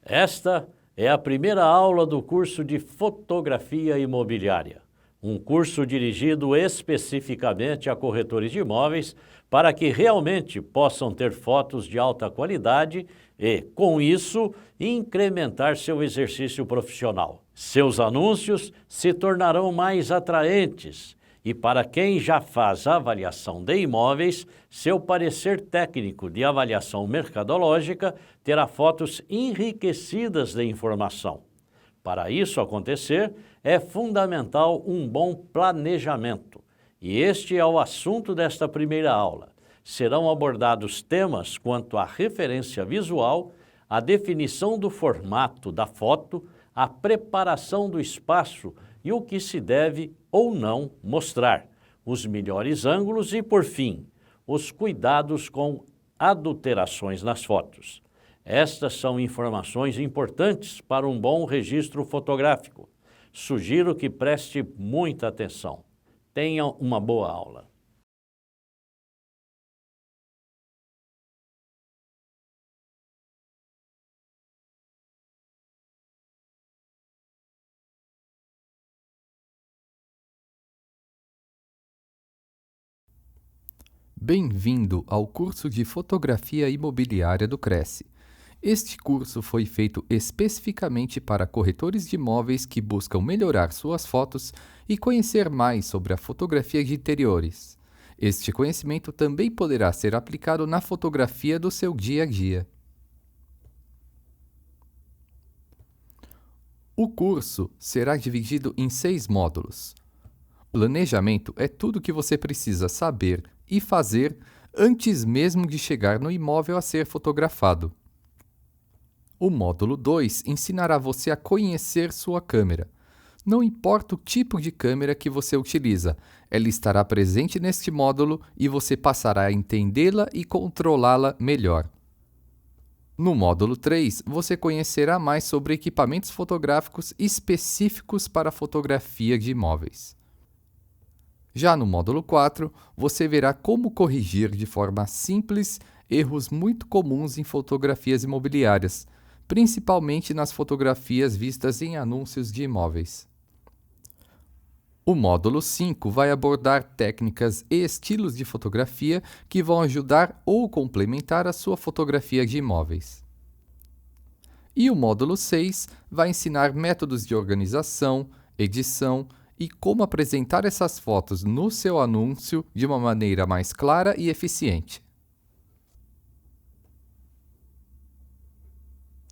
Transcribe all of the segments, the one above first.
Esta é a primeira aula do curso de Fotografia Imobiliária, um curso dirigido especificamente a corretores de imóveis para que realmente possam ter fotos de alta qualidade e, com isso, incrementar seu exercício profissional. Seus anúncios se tornarão mais atraentes e, para quem já faz avaliação de imóveis, seu parecer técnico de avaliação mercadológica terá fotos enriquecidas de informação. Para isso acontecer, é fundamental um bom planejamento. E este é o assunto desta primeira aula. Serão abordados temas quanto à referência visual, a definição do formato da foto, a preparação do espaço e o que se deve ou não mostrar, os melhores ângulos e, por fim, os cuidados com adulterações nas fotos. Estas são informações importantes para um bom registro fotográfico. Sugiro que preste muita atenção. Tenha uma boa aula. Bem-vindo ao curso de Fotografia Imobiliária do Cresce. Este curso foi feito especificamente para corretores de imóveis que buscam melhorar suas fotos e conhecer mais sobre a fotografia de interiores. Este conhecimento também poderá ser aplicado na fotografia do seu dia a dia. O curso será dividido em 6 módulos. O planejamento é tudo o que você precisa saber e fazer antes mesmo de chegar no imóvel a ser fotografado. O módulo 2 ensinará você a conhecer sua câmera. Não importa o tipo de câmera que você utiliza, ela estará presente neste módulo e você passará a entendê-la e controlá-la melhor. No módulo 3, você conhecerá mais sobre equipamentos fotográficos específicos para a fotografia de imóveis. Já no módulo 4, você verá como corrigir de forma simples erros muito comuns em fotografias imobiliárias, principalmente nas fotografias vistas em anúncios de imóveis. O módulo 5 vai abordar técnicas e estilos de fotografia que vão ajudar ou complementar a sua fotografia de imóveis. E o módulo 6 vai ensinar métodos de organização, edição e como apresentar essas fotos no seu anúncio de uma maneira mais clara e eficiente.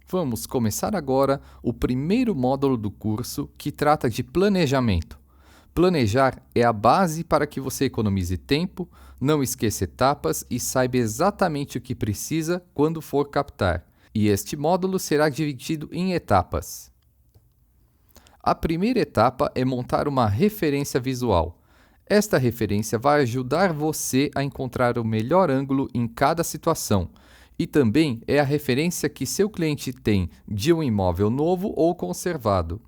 Vamos começar agora o primeiro módulo do curso, que trata de planejamento. Planejar é a base para que você economize tempo, não esqueça etapas e saiba exatamente o que precisa quando for captar. E este módulo será dividido em etapas. A primeira etapa é montar uma referência visual. Esta referência vai ajudar você a encontrar o melhor ângulo em cada situação e também é a referência que seu cliente tem de um imóvel novo ou conservado.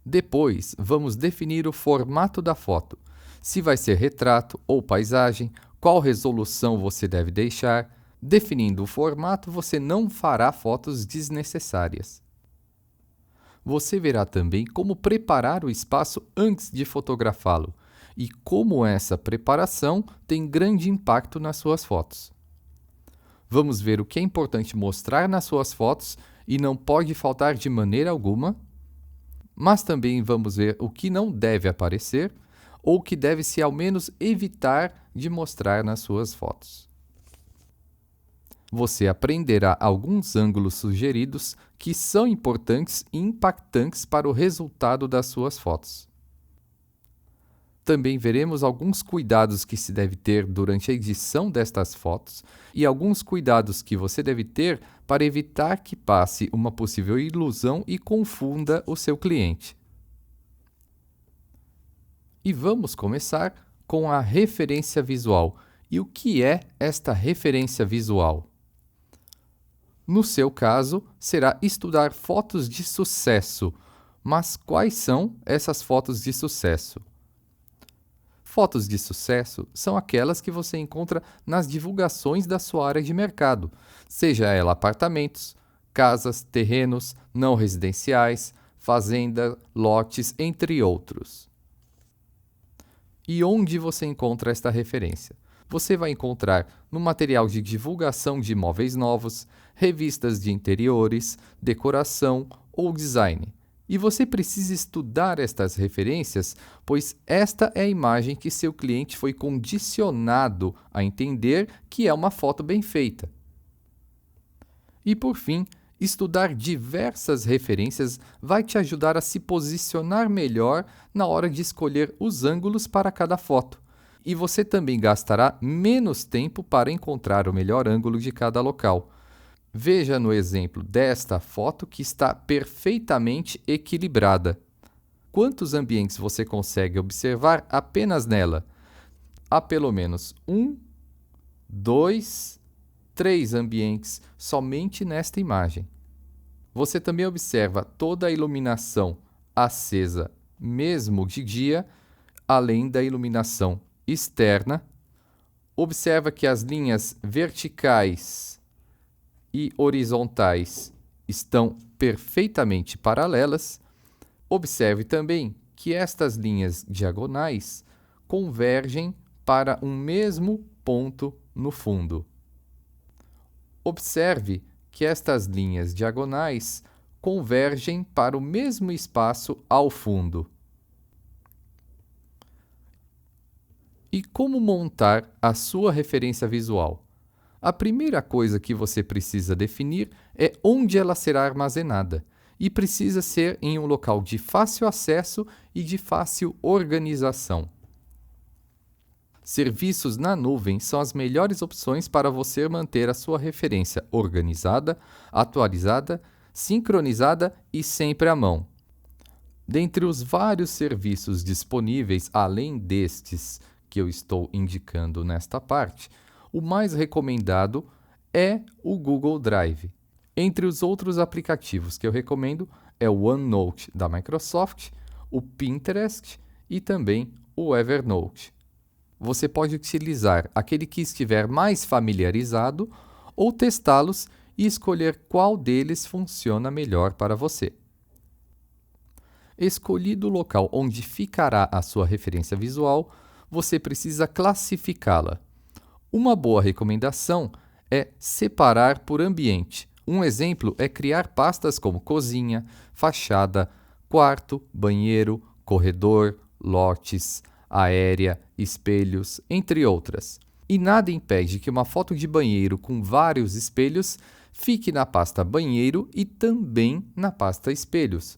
Depois, vamos definir o formato da foto. Se vai ser retrato ou paisagem, qual resolução você deve deixar. Definindo o formato, você não fará fotos desnecessárias. Você verá também como preparar o espaço antes de fotografá-lo e como essa preparação tem grande impacto nas suas fotos. Vamos ver o que é importante mostrar nas suas fotos e não pode faltar de maneira alguma, mas também vamos ver o que não deve aparecer ou que deve-se ao menos evitar de mostrar nas suas fotos. Você aprenderá alguns ângulos sugeridos que são importantes e impactantes para o resultado das suas fotos. Também veremos alguns cuidados que se deve ter durante a edição destas fotos e alguns cuidados que você deve ter para evitar que passe uma possível ilusão e confunda o seu cliente. E vamos começar com a referência visual. E o que é esta referência visual? No seu caso, será estudar fotos de sucesso. Mas quais são essas fotos de sucesso? Fotos de sucesso são aquelas que você encontra nas divulgações da sua área de mercado, seja ela apartamentos, casas, terrenos não residenciais, fazenda, lotes, entre outros. E onde você encontra esta referência? Você vai encontrar no material de divulgação de imóveis novos, revistas de interiores, decoração ou design. E você precisa estudar estas referências, pois esta é a imagem que seu cliente foi condicionado a entender que é uma foto bem feita. E por fim, estudar diversas referências vai te ajudar a se posicionar melhor na hora de escolher os ângulos para cada foto. E você também gastará menos tempo para encontrar o melhor ângulo de cada local. Veja no exemplo desta foto que está perfeitamente equilibrada. Quantos ambientes você consegue observar apenas nela? Há pelo menos 1, 2, 3 ambientes somente nesta imagem. Você também observa toda a iluminação acesa, mesmo de dia, além da iluminação externa. Observa que as linhas verticais e horizontais estão perfeitamente paralelas. Observe também que estas linhas diagonais convergem para um mesmo ponto no fundo. Observe que estas linhas diagonais convergem para o mesmo espaço ao fundo. E como montar a sua referência visual? A primeira coisa que você precisa definir é onde ela será armazenada, e precisa ser em um local de fácil acesso e de fácil organização. Serviços na nuvem são as melhores opções para você manter a sua referência organizada, atualizada, sincronizada e sempre à mão. Dentre os vários serviços disponíveis, além destes que eu estou indicando nesta parte, o mais recomendado é o Google Drive. Entre os outros aplicativos que eu recomendo é o OneNote da Microsoft, o Pinterest e também o Evernote. Você pode utilizar aquele que estiver mais familiarizado ou testá-los e escolher qual deles funciona melhor para você. Escolhido o local onde ficará a sua referência visual, você precisa classificá-la. Uma boa recomendação é separar por ambiente. Um exemplo é criar pastas como cozinha, fachada, quarto, banheiro, corredor, lotes, aérea, espelhos, entre outras. E nada impede que uma foto de banheiro com vários espelhos fique na pasta banheiro e também na pasta espelhos.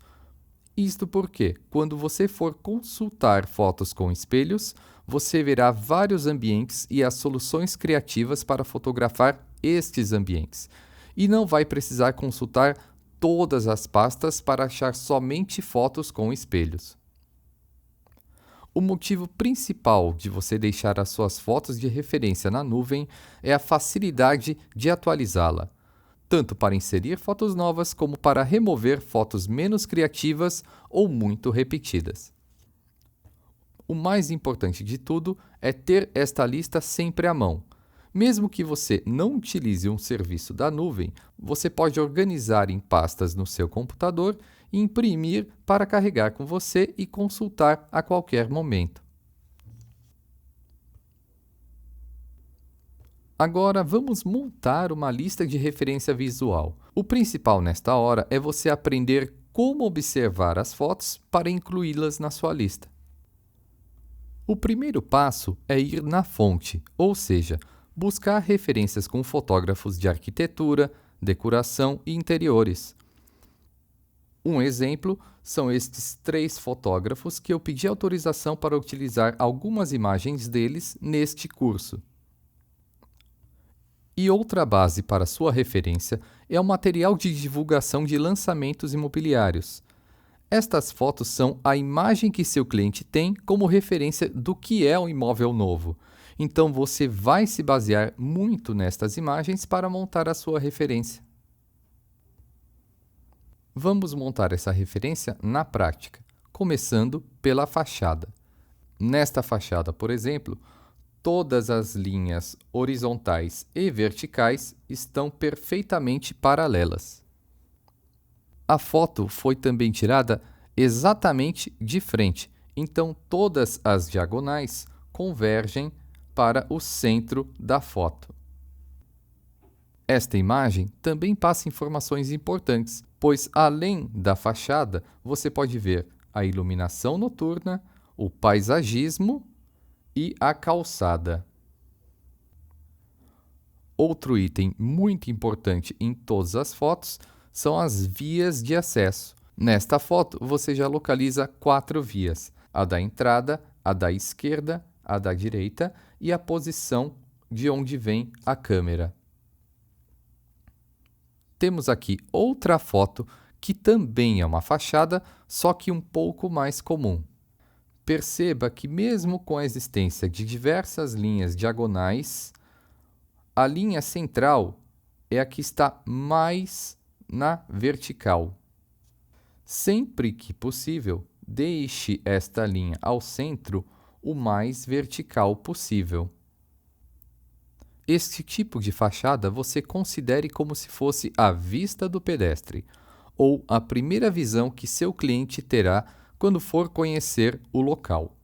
Isto porque, quando você for consultar fotos com espelhos, você verá vários ambientes e as soluções criativas para fotografar estes ambientes. E não vai precisar consultar todas as pastas para achar somente fotos com espelhos. O motivo principal de você deixar as suas fotos de referência na nuvem é a facilidade de atualizá-la, tanto para inserir fotos novas como para remover fotos menos criativas ou muito repetidas. O mais importante de tudo é ter esta lista sempre à mão. Mesmo que você não utilize um serviço da nuvem, você pode organizar em pastas no seu computador e imprimir para carregar com você e consultar a qualquer momento. Agora vamos montar uma lista de referência visual. O principal nesta hora é você aprender como observar as fotos para incluí-las na sua lista. O primeiro passo é ir na fonte, ou seja, buscar referências com fotógrafos de arquitetura, decoração e interiores. Um exemplo são estes 3 fotógrafos que eu pedi autorização para utilizar algumas imagens deles neste curso. E outra base para sua referência é o material de divulgação de lançamentos imobiliários. Estas fotos são a imagem que seu cliente tem como referência do que é um imóvel novo. Então você vai se basear muito nestas imagens para montar a sua referência. Vamos montar essa referência na prática, começando pela fachada. Nesta fachada, por exemplo, todas as linhas horizontais e verticais estão perfeitamente paralelas. A foto foi também tirada exatamente de frente, então todas as diagonais convergem para o centro da foto. Esta imagem também passa informações importantes, pois além da fachada, você pode ver a iluminação noturna, o paisagismo e a calçada. Outro item muito importante em todas as fotos são as vias de acesso. Nesta foto, você já localiza 4 vias: a da entrada, a da esquerda, a da direita e a posição de onde vem a câmera. Temos aqui outra foto que também é uma fachada, só que um pouco mais comum. Perceba que mesmo com a existência de diversas linhas diagonais, a linha central é a que está mais na vertical. Sempre que possível, deixe esta linha ao centro o mais vertical possível. Este tipo de fachada você considere como se fosse a vista do pedestre, ou a primeira visão que seu cliente terá quando for conhecer o local.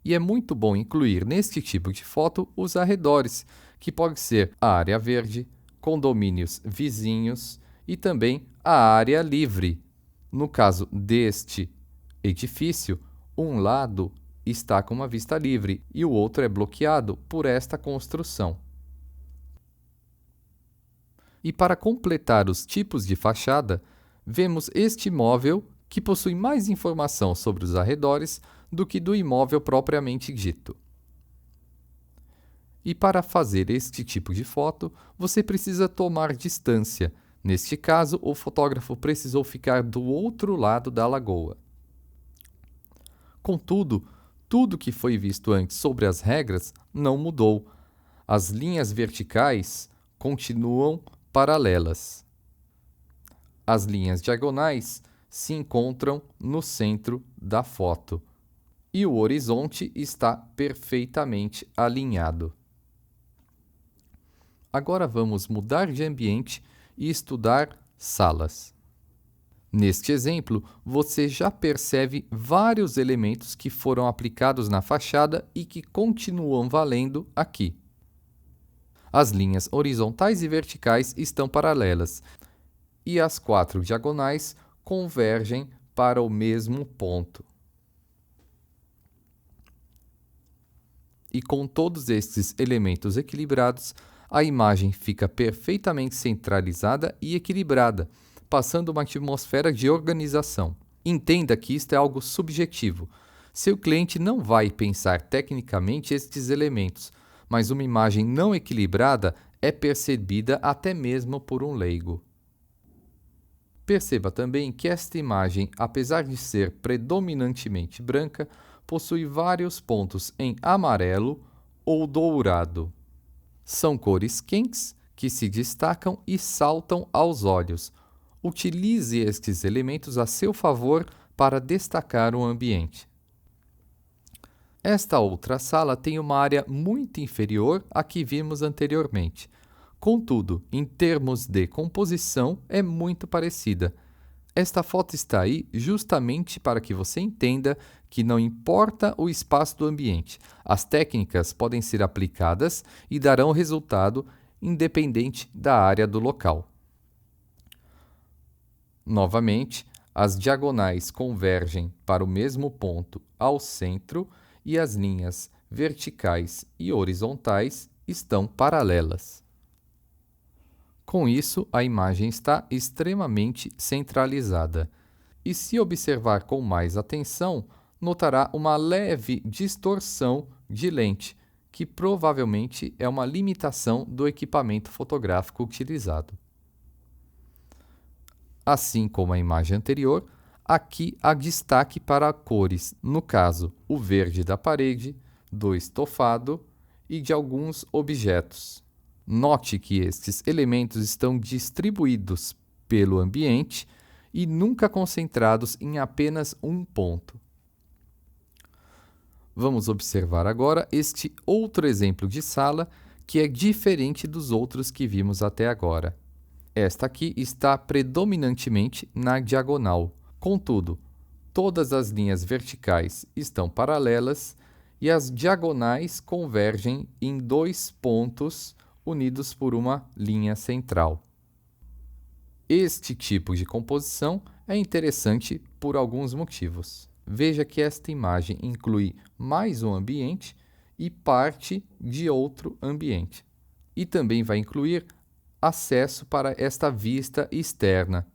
E é muito bom incluir neste tipo de foto os arredores, que pode ser a área verde, condomínios vizinhos e também a área livre. No caso deste edifício, um lado está com uma vista livre e o outro é bloqueado por esta construção. E para completar os tipos de fachada, vemos este imóvel que possui mais informação sobre os arredores do que do imóvel propriamente dito. E para fazer este tipo de foto, você precisa tomar distância. Neste caso, o fotógrafo precisou ficar do outro lado da lagoa. Contudo, tudo que foi visto antes sobre as regras não mudou. As linhas verticais continuam paralelas. As linhas diagonais se encontram no centro da foto e o horizonte está perfeitamente alinhado. Agora vamos mudar de ambiente e estudar salas. Neste exemplo, você já percebe vários elementos que foram aplicados na fachada e que continuam valendo aqui. As linhas horizontais e verticais estão paralelas e as 4 diagonais convergem para o mesmo ponto. E com todos estes elementos equilibrados, a imagem fica perfeitamente centralizada e equilibrada, passando uma atmosfera de organização. Entenda que isto é algo subjetivo. Seu cliente não vai pensar tecnicamente estes elementos, mas uma imagem não equilibrada é percebida até mesmo por um leigo. Perceba também que esta imagem, apesar de ser predominantemente branca, possui vários pontos em amarelo ou dourado. São cores quentes que se destacam e saltam aos olhos. Utilize estes elementos a seu favor para destacar o ambiente. Esta outra sala tem uma área muito inferior à que vimos anteriormente. Contudo, em termos de composição, é muito parecida. Esta foto está aí justamente para que você entenda que não importa o espaço do ambiente, as técnicas podem ser aplicadas e darão resultado independente da área do local. Novamente, as diagonais convergem para o mesmo ponto ao centro e as linhas verticais e horizontais estão paralelas. Com isso, a imagem está extremamente centralizada. E se observar com mais atenção, notará uma leve distorção de lente, que provavelmente é uma limitação do equipamento fotográfico utilizado. Assim como a imagem anterior, aqui há destaque para cores, no caso, o verde da parede, do estofado e de alguns objetos. Note que estes elementos estão distribuídos pelo ambiente e nunca concentrados em apenas um ponto. Vamos observar agora este outro exemplo de sala que é diferente dos outros que vimos até agora. Esta aqui está predominantemente na diagonal. Contudo, todas as linhas verticais estão paralelas e as diagonais convergem em dois pontos unidos por uma linha central. Este tipo de composição é interessante por alguns motivos. Veja que esta imagem inclui mais um ambiente e parte de outro ambiente. E também vai incluir acesso para esta vista externa.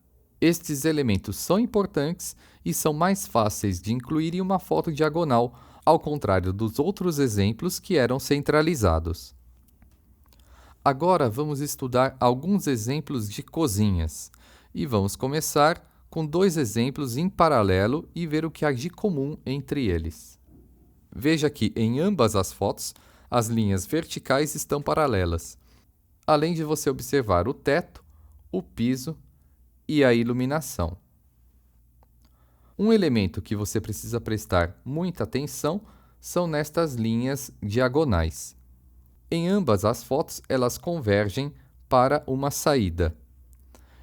Estes elementos são importantes e são mais fáceis de incluir em uma foto diagonal, ao contrário dos outros exemplos que eram centralizados. Agora vamos estudar alguns exemplos de cozinhas. E vamos começar com dois exemplos em paralelo e ver o que há de comum entre eles. Veja que em ambas as fotos, as linhas verticais estão paralelas, além de você observar o teto, o piso e a iluminação. Um elemento que você precisa prestar muita atenção são nestas linhas diagonais. Em ambas as fotos, elas convergem para uma saída.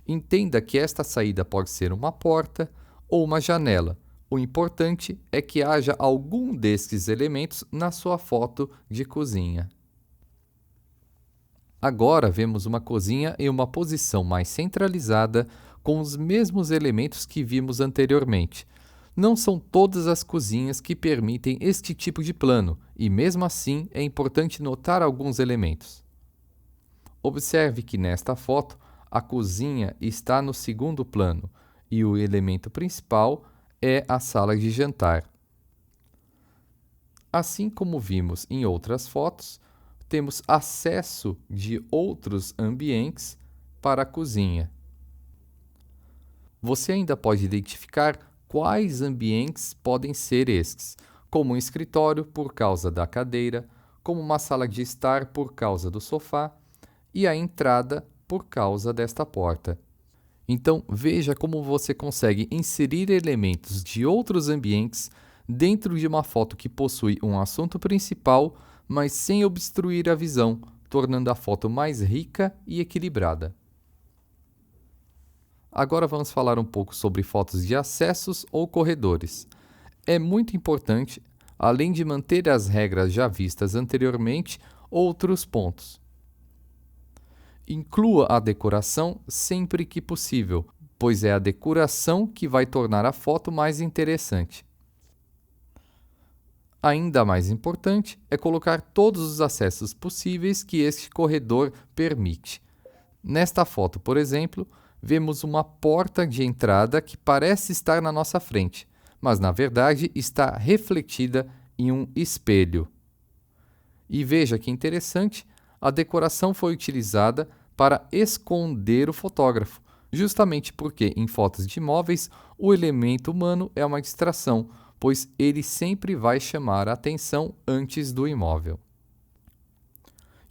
Entenda que esta saída pode ser uma porta ou uma janela. O importante é que haja algum destes elementos na sua foto de cozinha. Agora vemos uma cozinha em uma posição mais centralizada com os mesmos elementos que vimos anteriormente. Não são todas as cozinhas que permitem este tipo de plano, e mesmo assim é importante notar alguns elementos. Observe que nesta foto a cozinha está no segundo plano e o elemento principal é a sala de jantar. Assim como vimos em outras fotos, temos acesso de outros ambientes para a cozinha. Você ainda pode identificar quais ambientes podem ser estes, como um escritório por causa da cadeira, como uma sala de estar por causa do sofá e a entrada por causa desta porta. Então, veja como você consegue inserir elementos de outros ambientes dentro de uma foto que possui um assunto principal, mas sem obstruir a visão, tornando a foto mais rica e equilibrada. Agora vamos falar um pouco sobre fotos de acessos ou corredores. É muito importante, além de manter as regras já vistas anteriormente, outros pontos. Inclua a decoração sempre que possível, pois é a decoração que vai tornar a foto mais interessante. Ainda mais importante é colocar todos os acessos possíveis que este corredor permite. Nesta foto, por exemplo, vemos uma porta de entrada que parece estar na nossa frente, mas na verdade está refletida em um espelho. E veja que interessante, a decoração foi utilizada para esconder o fotógrafo, justamente porque em fotos de imóveis o elemento humano é uma distração, pois ele sempre vai chamar a atenção antes do imóvel.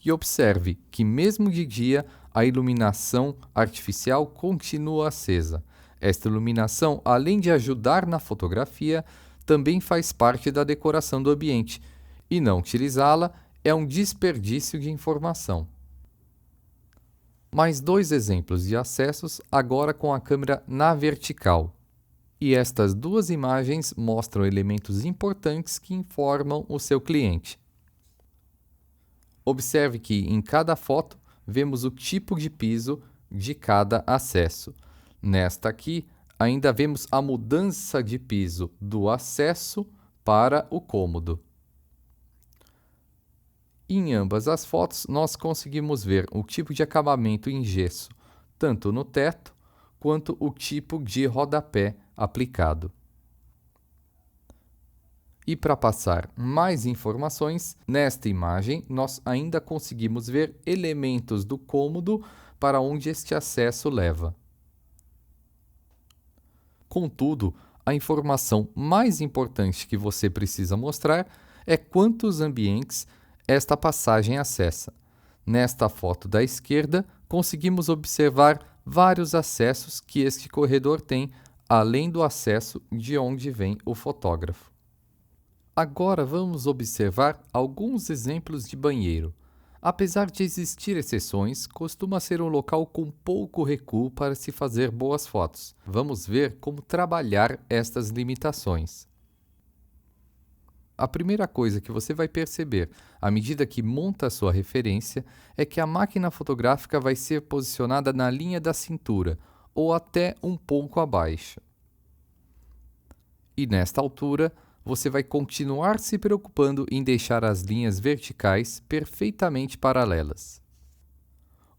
E observe que mesmo de dia a iluminação artificial continua acesa. Esta iluminação, além de ajudar na fotografia, também faz parte da decoração do ambiente, e não utilizá-la é um desperdício de informação. Mais dois exemplos de acessos, agora com a câmera na vertical. E estas duas imagens mostram elementos importantes que informam o seu cliente. Observe que em cada foto vemos o tipo de piso de cada acesso. Nesta aqui, ainda vemos a mudança de piso do acesso para o cômodo. Em ambas as fotos, nós conseguimos ver o tipo de acabamento em gesso, tanto no teto quanto o tipo de rodapé aplicado. E para passar mais informações, nesta imagem nós ainda conseguimos ver elementos do cômodo para onde este acesso leva. Contudo, a informação mais importante que você precisa mostrar é quantos ambientes esta passagem acessa. Nesta foto da esquerda, conseguimos observar vários acessos que este corredor tem, além do acesso de onde vem o fotógrafo. Agora vamos observar alguns exemplos de banheiro. Apesar de existir exceções, costuma ser um local com pouco recuo para se fazer boas fotos. Vamos ver como trabalhar estas limitações. A primeira coisa que você vai perceber à medida que monta a sua referência é que a máquina fotográfica vai ser posicionada na linha da cintura ou até um pouco abaixo. E nesta altura, você vai continuar se preocupando em deixar as linhas verticais perfeitamente paralelas.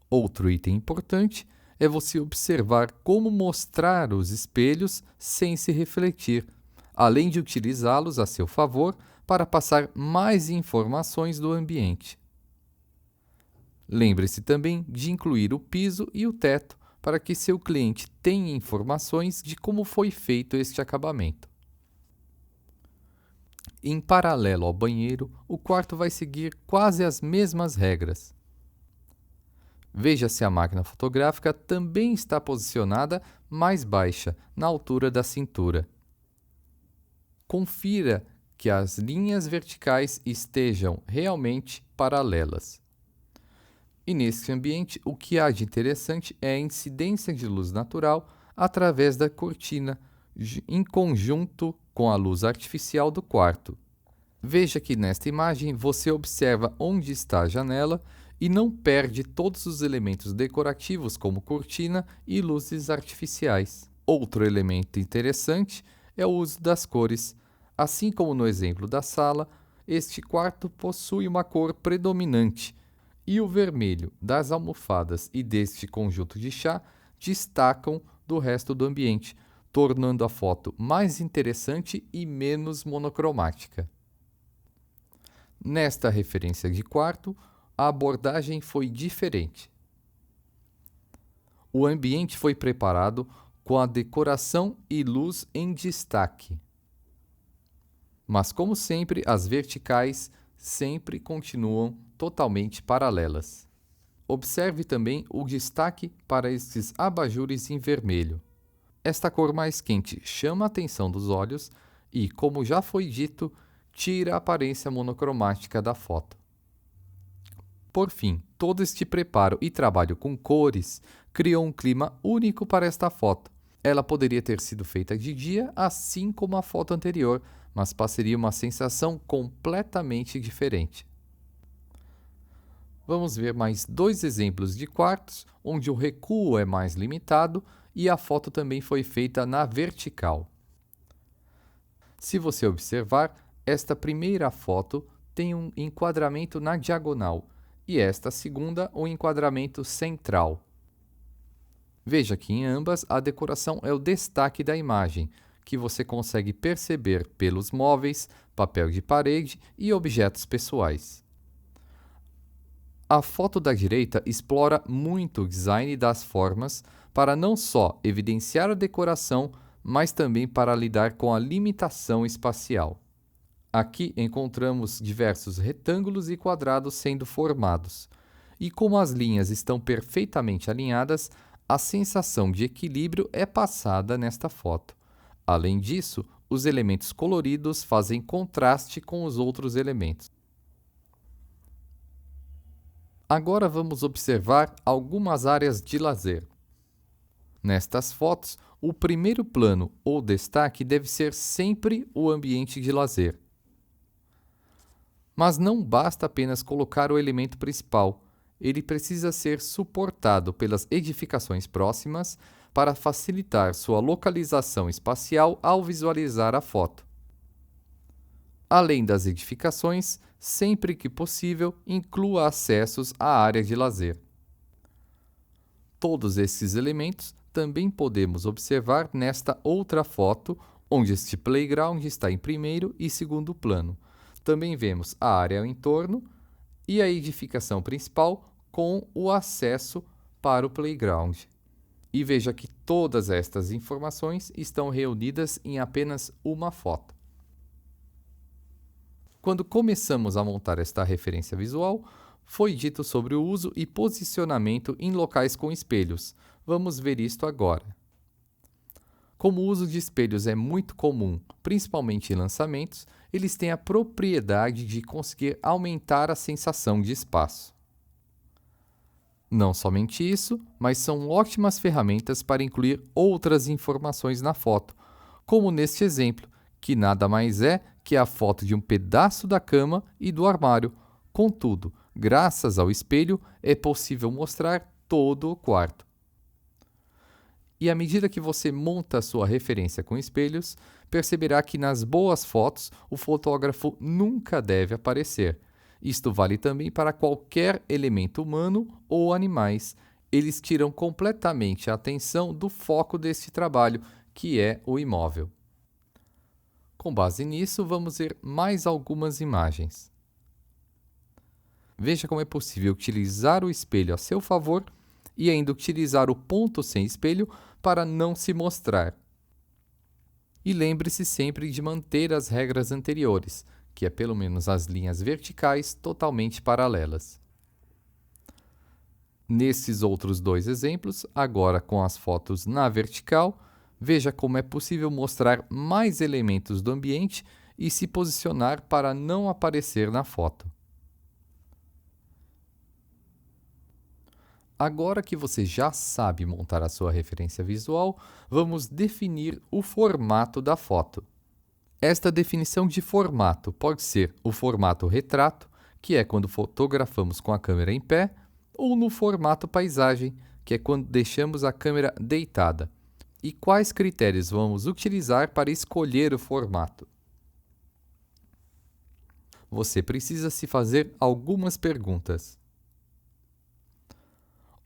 Outro item importante é você observar como mostrar os espelhos sem se refletir, além de utilizá-los a seu favor para passar mais informações do ambiente. Lembre-se também de incluir o piso e o teto para que seu cliente tenha informações de como foi feito este acabamento. Em paralelo ao banheiro, o quarto vai seguir quase as mesmas regras. Veja se a máquina fotográfica também está posicionada mais baixa, na altura da cintura. Confira que as linhas verticais estejam realmente paralelas. E nesse ambiente, o que há de interessante é a incidência de luz natural através da cortina, em conjunto com a luz artificial do quarto. Veja que nesta imagem você observa onde está a janela e não perde todos os elementos decorativos como cortina e luzes artificiais. Outro elemento interessante é o uso das cores. Assim como no exemplo da sala, este quarto possui uma cor predominante e o vermelho das almofadas e deste conjunto de chá destacam do resto do ambiente, tornando a foto mais interessante e menos monocromática. Nesta referência de quarto, a abordagem foi diferente. O ambiente foi preparado com a decoração e luz em destaque. Mas, como sempre, as verticais sempre continuam totalmente paralelas. Observe também o destaque para estes abajures em vermelho. Esta cor mais quente chama a atenção dos olhos e, como já foi dito, tira a aparência monocromática da foto. Por fim, todo este preparo e trabalho com cores criou um clima único para esta foto. Ela poderia ter sido feita de dia, assim como a foto anterior, mas passaria uma sensação completamente diferente. Vamos ver mais dois exemplos de quartos, onde o recuo é mais limitado e a foto também foi feita na vertical. Se você observar, esta primeira foto tem um enquadramento na diagonal e esta segunda um enquadramento central. Veja que em ambas a decoração é o destaque da imagem, que você consegue perceber pelos móveis, papel de parede e objetos pessoais. A foto da direita explora muito o design das formas para não só evidenciar a decoração, mas também para lidar com a limitação espacial. Aqui encontramos diversos retângulos e quadrados sendo formados, e como as linhas estão perfeitamente alinhadas, a sensação de equilíbrio é passada nesta foto. Além disso, os elementos coloridos fazem contraste com os outros elementos. Agora vamos observar algumas áreas de lazer. Nestas fotos, o primeiro plano ou destaque deve ser sempre o ambiente de lazer. Mas não basta apenas colocar o elemento principal, ele precisa ser suportado pelas edificações próximas para facilitar sua localização espacial ao visualizar a foto. Além das edificações, sempre que possível, inclua acessos à área de lazer. Todos esses elementos também podemos observar nesta outra foto, onde este playground está em primeiro e segundo plano. Também vemos a área ao entorno e a edificação principal com o acesso para o playground. E veja que todas estas informações estão reunidas em apenas uma foto. Quando começamos a montar esta referência visual, foi dito sobre o uso e posicionamento em locais com espelhos. Vamos ver isto agora. Como o uso de espelhos é muito comum, principalmente em lançamentos, eles têm a propriedade de conseguir aumentar a sensação de espaço. Não somente isso, mas são ótimas ferramentas para incluir outras informações na foto, como neste exemplo, que nada mais é que a foto de um pedaço da cama e do armário. Contudo, graças ao espelho, é possível mostrar todo o quarto. E à medida que você monta a sua referência com espelhos, perceberá que nas boas fotos o fotógrafo nunca deve aparecer. Isto vale também para qualquer elemento humano ou animais. Eles tiram completamente a atenção do foco deste trabalho, que é o imóvel. Com base nisso, vamos ver mais algumas imagens. Veja como é possível utilizar o espelho a seu favor e ainda utilizar o ponto sem espelho para não se mostrar. E lembre-se sempre de manter as regras anteriores, que é pelo menos as linhas verticais totalmente paralelas. Nesses outros dois exemplos, agora com as fotos na vertical, veja como é possível mostrar mais elementos do ambiente e se posicionar para não aparecer na foto. Agora que você já sabe montar a sua referência visual, vamos definir o formato da foto. Esta definição de formato pode ser o formato retrato, que é quando fotografamos com a câmera em pé, ou no formato paisagem, que é quando deixamos a câmera deitada. E quais critérios vamos utilizar para escolher o formato? Você precisa se fazer algumas perguntas.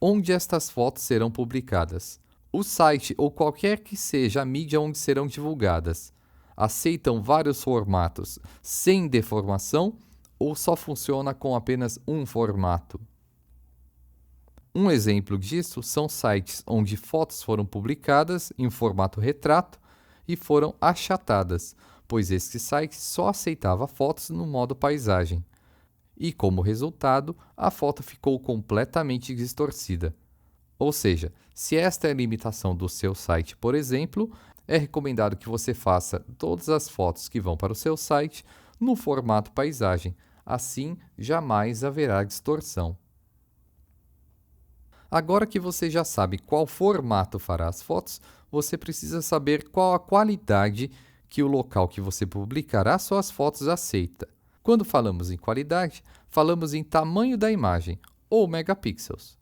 Onde estas fotos serão publicadas? O site ou qualquer que seja a mídia onde serão divulgadas aceitam vários formatos sem deformação ou só funciona com apenas um formato? Um exemplo disso são sites onde fotos foram publicadas em formato retrato e foram achatadas, pois este site só aceitava fotos no modo paisagem. E, como resultado, a foto ficou completamente distorcida. Ou seja, se esta é a limitação do seu site, por exemplo, é recomendado que você faça todas as fotos que vão para o seu site no formato paisagem. Assim, jamais haverá distorção. Agora que você já sabe qual formato fará as fotos, você precisa saber qual a qualidade que o local que você publicará suas fotos aceita. Quando falamos em qualidade, falamos em tamanho da imagem, ou megapixels.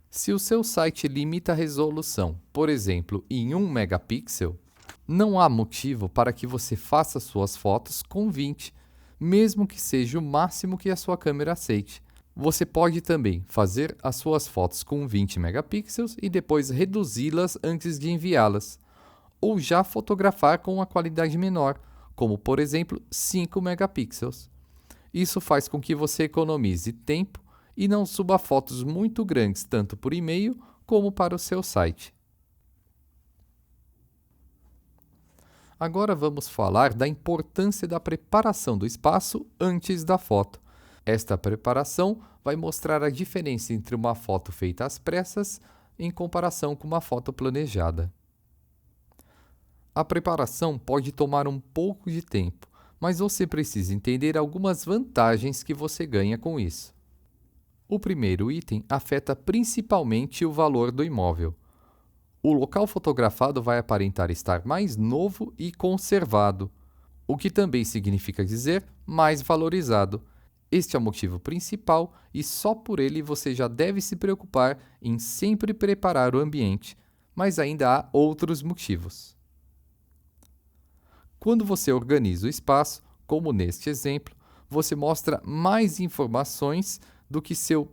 Se o seu site limita a resolução, por exemplo, em 1 megapixel, não há motivo para que você faça suas fotos com 20, mesmo que seja o máximo que a sua câmera aceite. Você pode também fazer as suas fotos com 20 megapixels e depois reduzi-las antes de enviá-las, ou já fotografar com uma qualidade menor, como por exemplo 5 megapixels. Isso faz com que você economize tempo e não suba fotos muito grandes tanto por e-mail como para o seu site. Agora vamos falar da importância da preparação do espaço antes da foto. Esta preparação vai mostrar a diferença entre uma foto feita às pressas em comparação com uma foto planejada. A preparação pode tomar um pouco de tempo, mas você precisa entender algumas vantagens que você ganha com isso. O primeiro item afeta principalmente o valor do imóvel. O local fotografado vai aparentar estar mais novo e conservado, o que também significa dizer mais valorizado. Este é o motivo principal e só por ele você já deve se preocupar em sempre preparar o ambiente, mas ainda há outros motivos. Quando você organiza o espaço, como neste exemplo, você mostra mais informações do que seu...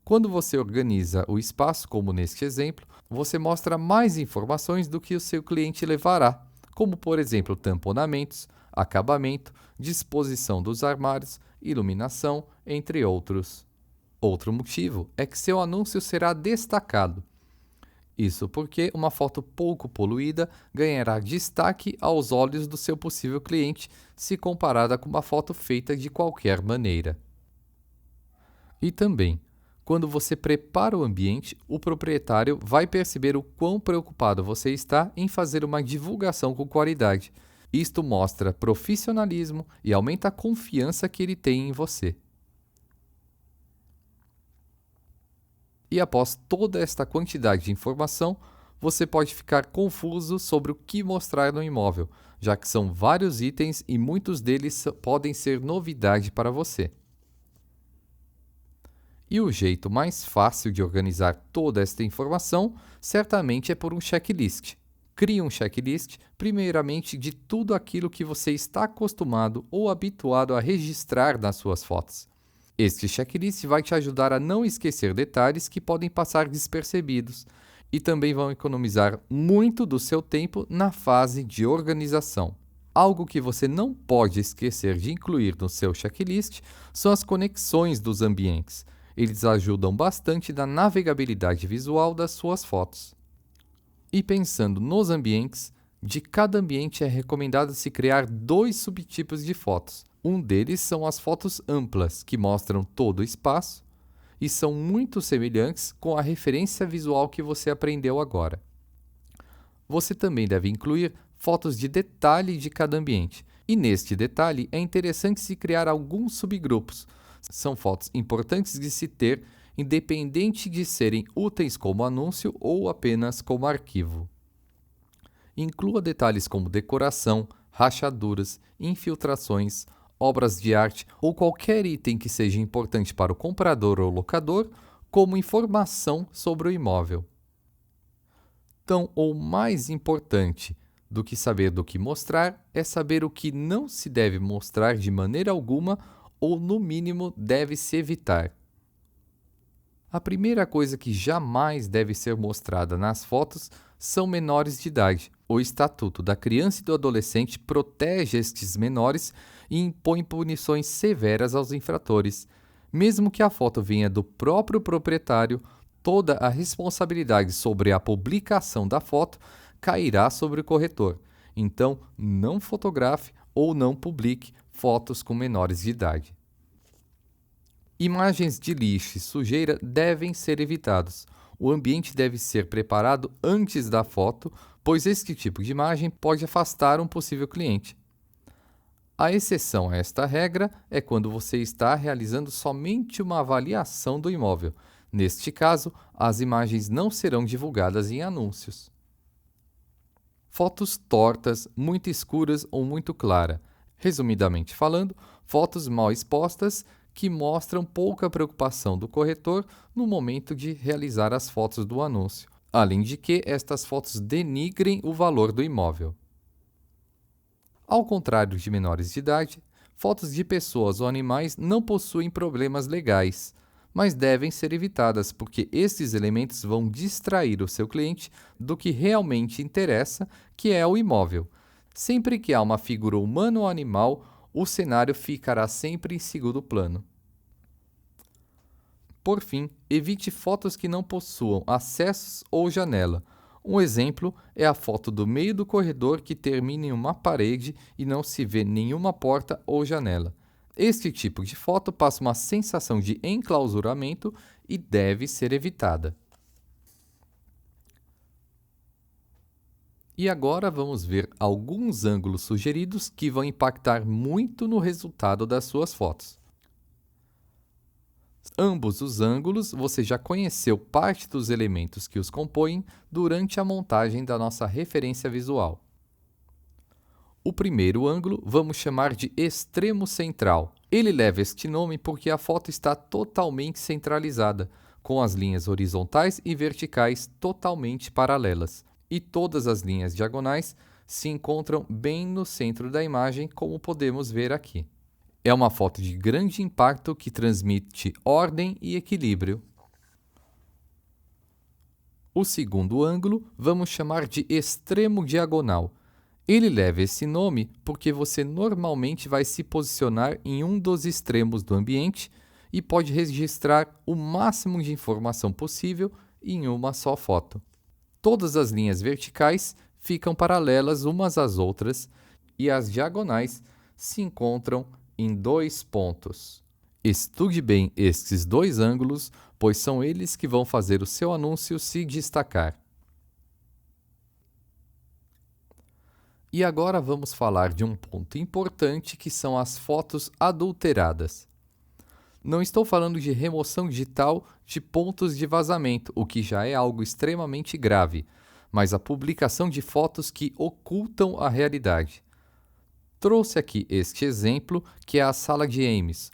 Quando você organiza o espaço, como neste exemplo, você mostra mais informações do que o seu cliente levará, como por exemplo tamponamentos, acabamento, disposição dos armários, iluminação, entre outros. Outro motivo é que seu anúncio será destacado. Isso porque uma foto pouco poluída ganhará destaque aos olhos do seu possível cliente se comparada com uma foto feita de qualquer maneira. E também, quando você prepara o ambiente, o proprietário vai perceber o quão preocupado você está em fazer uma divulgação com qualidade. Isto mostra profissionalismo e aumenta a confiança que ele tem em você. E após toda esta quantidade de informação, você pode ficar confuso sobre o que mostrar no imóvel, já que são vários itens e muitos deles podem ser novidade para você. E o jeito mais fácil de organizar toda esta informação certamente é por um checklist. Crie um checklist, primeiramente, de tudo aquilo que você está acostumado ou habituado a registrar nas suas fotos. Este checklist vai te ajudar a não esquecer detalhes que podem passar despercebidos e também vão economizar muito do seu tempo na fase de organização. Algo que você não pode esquecer de incluir no seu checklist são as conexões dos ambientes. Eles ajudam bastante na navegabilidade visual das suas fotos. E pensando nos ambientes, de cada ambiente é recomendado se criar 2 subtipos de fotos. Um deles são as fotos amplas, que mostram todo o espaço e são muito semelhantes com a referência visual que você aprendeu agora. Você também deve incluir fotos de detalhe de cada ambiente. E neste detalhe é interessante se criar alguns subgrupos. São fotos importantes de se ter, independente de serem úteis como anúncio ou apenas como arquivo. Inclua detalhes como decoração, rachaduras, infiltrações, obras de arte ou qualquer item que seja importante para o comprador ou locador, como informação sobre o imóvel. Tão ou mais importante do que saber do que mostrar é saber o que não se deve mostrar de maneira alguma ou, no mínimo, deve se evitar. A primeira coisa que jamais deve ser mostrada nas fotos são menores de idade. O Estatuto da Criança e do Adolescente protege estes menores e impõe punições severas aos infratores. Mesmo que a foto venha do próprio proprietário, toda a responsabilidade sobre a publicação da foto cairá sobre o corretor. Então, não fotografe ou não publique fotos com menores de idade. Imagens de lixo e sujeira devem ser evitados. O ambiente deve ser preparado antes da foto, pois este tipo de imagem pode afastar um possível cliente. A exceção a esta regra é quando você está realizando somente uma avaliação do imóvel. Neste caso, as imagens não serão divulgadas em anúncios. Fotos tortas, muito escuras ou muito claras. Resumidamente falando, fotos mal expostas que mostram pouca preocupação do corretor no momento de realizar as fotos do anúncio, além de que estas fotos denigrem o valor do imóvel. Ao contrário de menores de idade, fotos de pessoas ou animais não possuem problemas legais, mas devem ser evitadas porque estes elementos vão distrair o seu cliente do que realmente interessa, que é o imóvel. Sempre que há uma figura humana ou animal, o cenário ficará sempre em segundo plano. Por fim, evite fotos que não possuam acessos ou janela. Um exemplo é a foto do meio do corredor que termina em uma parede e não se vê nenhuma porta ou janela. Este tipo de foto passa uma sensação de enclausuramento e deve ser evitada. E agora vamos ver alguns ângulos sugeridos que vão impactar muito no resultado das suas fotos. Ambos os ângulos você já conheceu parte dos elementos que os compõem durante a montagem da nossa referência visual. O primeiro ângulo vamos chamar de extremo central. Ele leva este nome porque a foto está totalmente centralizada, com as linhas horizontais e verticais totalmente paralelas. E todas as linhas diagonais se encontram bem no centro da imagem, como podemos ver aqui. É uma foto de grande impacto que transmite ordem e equilíbrio. O segundo ângulo vamos chamar de extremo diagonal. Ele leva esse nome porque você normalmente vai se posicionar em um dos extremos do ambiente e pode registrar o máximo de informação possível em uma só foto. Todas as linhas verticais ficam paralelas umas às outras e as diagonais se encontram em 2 pontos. Estude bem estes 2 ângulos, pois são eles que vão fazer o seu anúncio se destacar. E agora vamos falar de um ponto importante que são as fotos adulteradas. Não estou falando de remoção digital de pontos de vazamento, o que já é algo extremamente grave, mas a publicação de fotos que ocultam a realidade. Trouxe aqui este exemplo, que é a sala de Ames,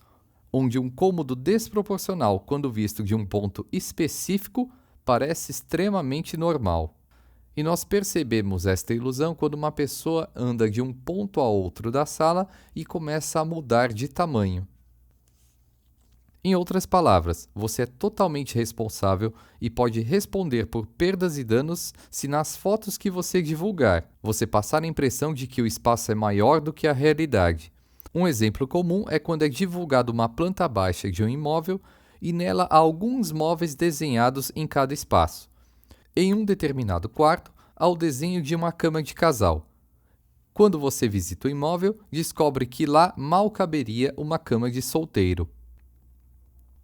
onde um cômodo desproporcional, quando visto de um ponto específico, parece extremamente normal. E nós percebemos esta ilusão quando uma pessoa anda de um ponto a outro da sala e começa a mudar de tamanho. Em outras palavras, você é totalmente responsável e pode responder por perdas e danos se nas fotos que você divulgar, você passar a impressão de que o espaço é maior do que a realidade. Um exemplo comum é quando é divulgada uma planta baixa de um imóvel e nela há alguns móveis desenhados em cada espaço. Em um determinado quarto, há o desenho de uma cama de casal. Quando você visita o imóvel, descobre que lá mal caberia uma cama de solteiro.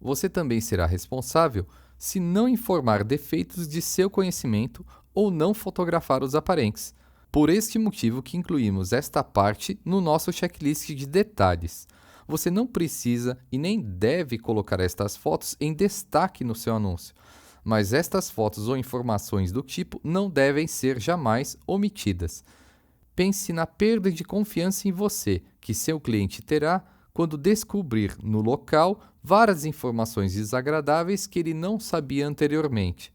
Você também será responsável se não informar defeitos de seu conhecimento ou não fotografar os aparentes. Por este motivo que incluímos esta parte no nosso checklist de detalhes. Você não precisa e nem deve colocar estas fotos em destaque no seu anúncio, mas estas fotos ou informações do tipo não devem ser jamais omitidas. Pense na perda de confiança em você que seu cliente terá quando descobrir no local várias informações desagradáveis que ele não sabia anteriormente.